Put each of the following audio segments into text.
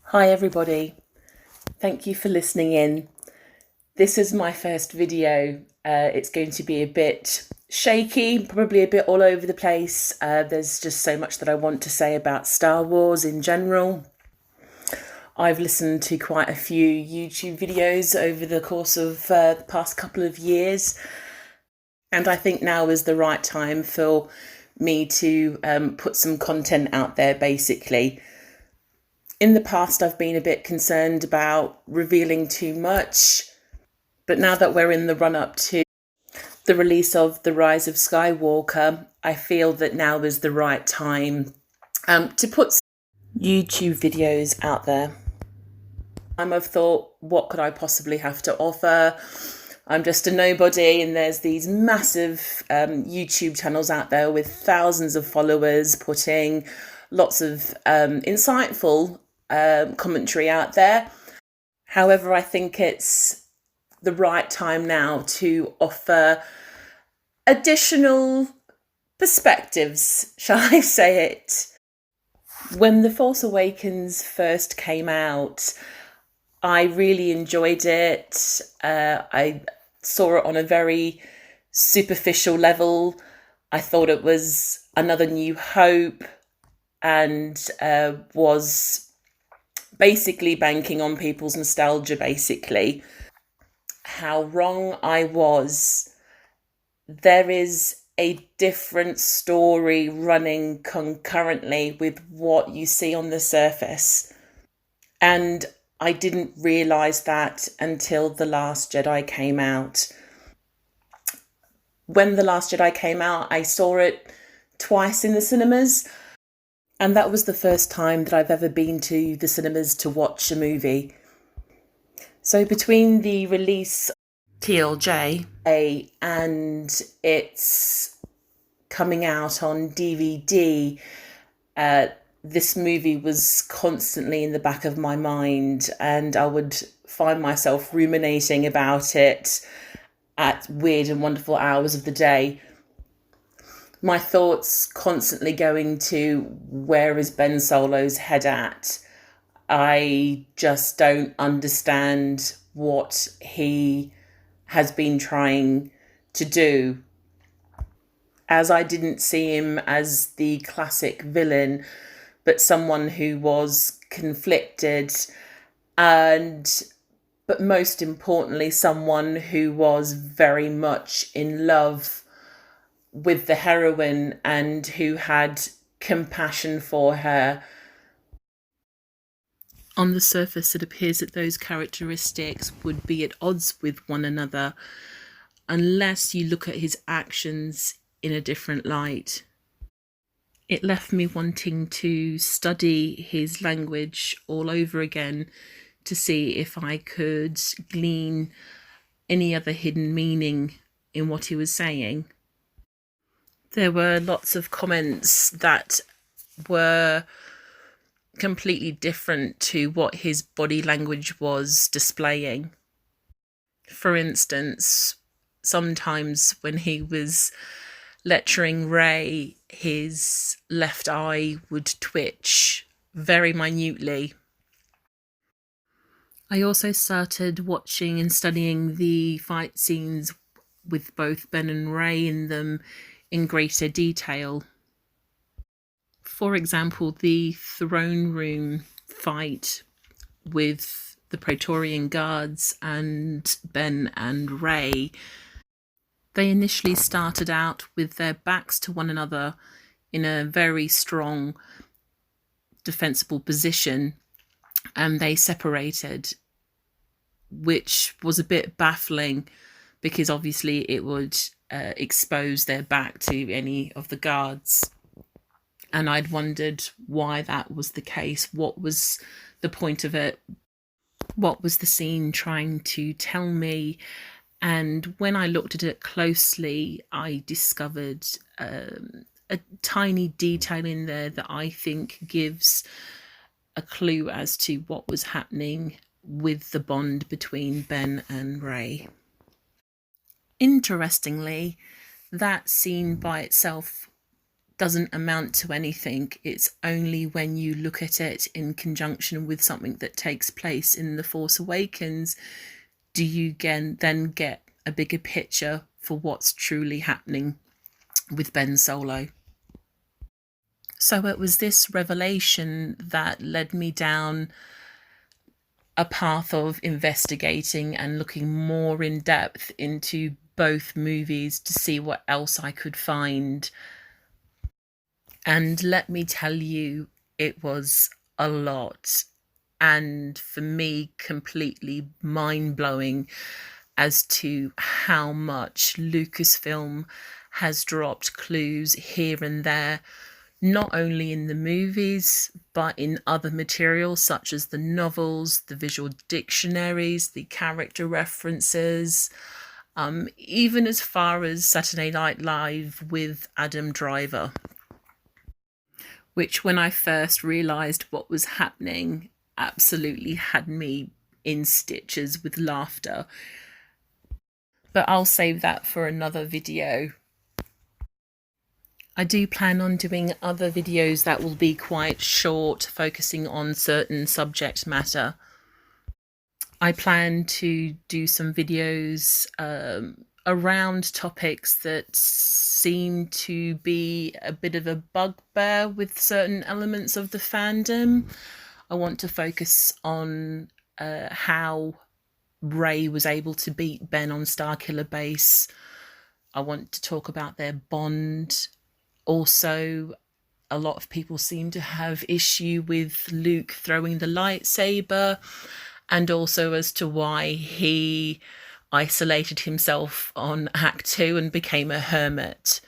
Hi everybody, thank you for listening in. This is my first video. It's going to be a bit shaky, probably a bit all over the place. There's just so much that I want to say about Star Wars in general. I've listened to quite a few YouTube videos over the course of the past couple of years, and I think now is the right time for me to put some content out there, basically. In the past, I've been a bit concerned about revealing too much, but now that we're in the run-up to the release of The Rise of Skywalker, I feel that now is the right time to put YouTube videos out there. I've thought, what could I possibly have to offer? I'm just a nobody, and there's these massive YouTube channels out there with thousands of followers putting lots of insightful commentary out there. However, I think it's the right time now to offer additional perspectives, shall I say it. When The Force Awakens first came out, I really enjoyed it. I saw it on a very superficial level. I thought it was another New Hope and was basically banking on people's nostalgia, basically. How wrong I was. There is a different story running concurrently with what you see on the surface. And I didn't realise that until The Last Jedi came out. When The Last Jedi came out, I saw it twice in the cinemas. And that was the first time that I've ever been to the cinemas to watch a movie. So between the release TLJ and its coming out on DVD, this movie was constantly in the back of my mind, and I would find myself ruminating about it at weird and wonderful hours of the day. My thoughts constantly going to, where is Ben Solo's head at? I just don't understand what he has been trying to do. As I didn't see him as the classic villain, but someone who was conflicted, but most importantly, someone who was very much in love with the heroine and who had compassion for her. On the surface, it appears that those characteristics would be at odds with one another unless you look at his actions in a different light. It left me wanting to study his language all over again to see if I could glean any other hidden meaning in what he was saying. There were lots of comments that were completely different to what his body language was displaying. For instance, sometimes when he was lecturing Rey, his left eye would twitch very minutely. I also started watching and studying the fight scenes with both Ben and Rey in them in greater detail. For example, the throne room fight with the Praetorian Guards and Ben and Rey. They initially started out with their backs to one another in a very strong, defensible position, and they separated, which was a bit baffling because obviously it would expose their back to any of the guards. And I'd wondered why that was the case. What was the point of it? What was the scene trying to tell me? And when I looked at it closely, I discovered a tiny detail in there that I think gives a clue as to what was happening with the bond between Ben and Rey. Interestingly, that scene by itself doesn't amount to anything. It's only when you look at it in conjunction with something that takes place in The Force Awakens do you then get a bigger picture for what's truly happening with Ben Solo. So it was this revelation that led me down a path of investigating and looking more in depth into both movies to see what else I could find. And let me tell you, it was a lot. And for me, completely mind-blowing as to how much Lucasfilm has dropped clues here and there, not only in the movies, but in other materials such as the novels, the visual dictionaries, the character references, even as far as Saturday Night Live with Adam Driver, which when I first realised what was happening absolutely had me in stitches with laughter. But I'll save that for another video. I do plan on doing other videos that will be quite short, focusing on certain subject matter. I plan to do some videos around topics that seem to be a bit of a bugbear with certain elements of the fandom. I want to focus on how Rey was able to beat Ben on Starkiller Base. I want to talk about their bond. Also, a lot of people seem to have issue with Luke throwing the lightsaber, and also as to why he isolated himself on Act 2 and became a hermit.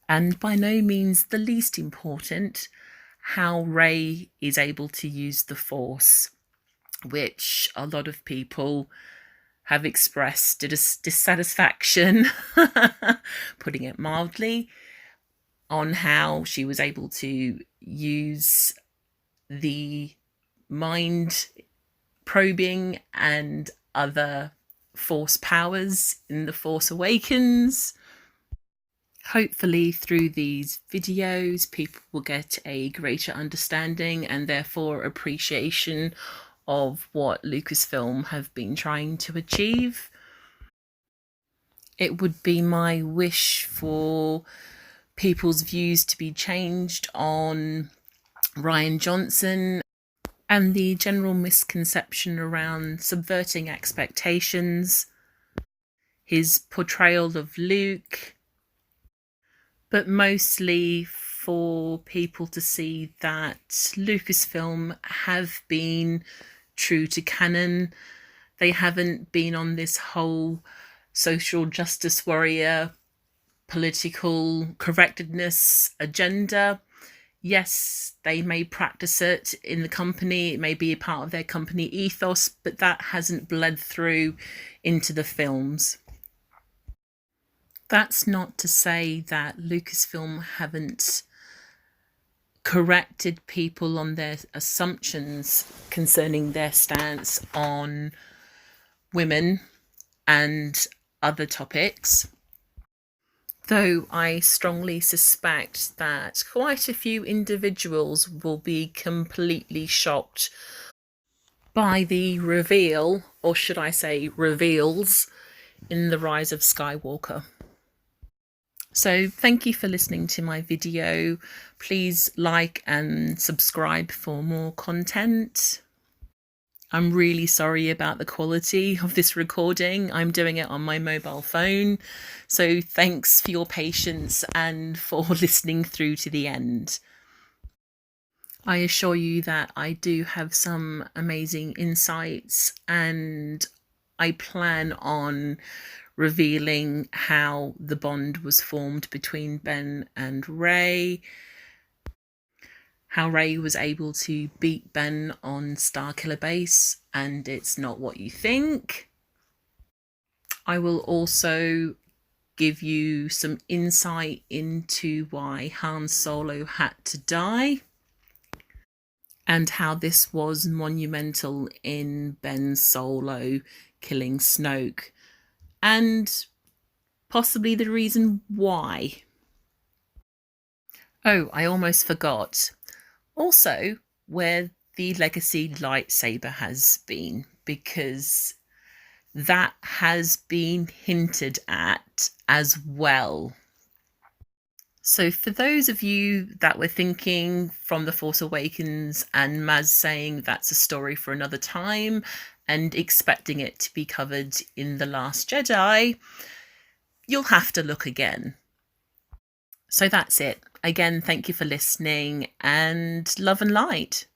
And by no means the least important, how Rey is able to use the Force, which a lot of people have expressed dissatisfaction, putting it mildly, on how she was able to use the mind probing and other Force powers in The Force Awakens. Hopefully through these videos people will get a greater understanding and therefore appreciation of what Lucasfilm have been trying to achieve. It would be my wish for people's views to be changed on Rian Johnson and the general misconception around subverting expectations, his portrayal of Luke, but mostly for people to see that Lucasfilm have been true to canon. They haven't been on this whole social justice warrior, political correctness agenda. Yes, they may practice it in the company, it may be a part of their company ethos, but that hasn't bled through into the films. That's not to say that Lucasfilm haven't corrected people on their assumptions concerning their stance on women and other topics, though I strongly suspect that quite a few individuals will be completely shocked by the reveal, or should I say reveals, in The Rise of Skywalker. So thank you for listening to my video. Please like and subscribe for more content. I'm really sorry about the quality of this recording. I'm doing it on my mobile phone. So thanks for your patience and for listening through to the end. I assure you that I do have some amazing insights, and I plan on revealing how the bond was formed between Ben and Rey, how Rey was able to beat Ben on Starkiller Base, and it's not what you think. I will also give you some insight into why Han Solo had to die, and how this was monumental in Ben Solo killing Snoke, and possibly the reason why. Oh, I almost forgot. Also, where the legacy lightsaber has been, because that has been hinted at as well. So, for those of you that were thinking from The Force Awakens and Maz saying that's a story for another time and expecting it to be covered in The Last Jedi, you'll have to look again. So, that's it. Again, thank you for listening and love and light.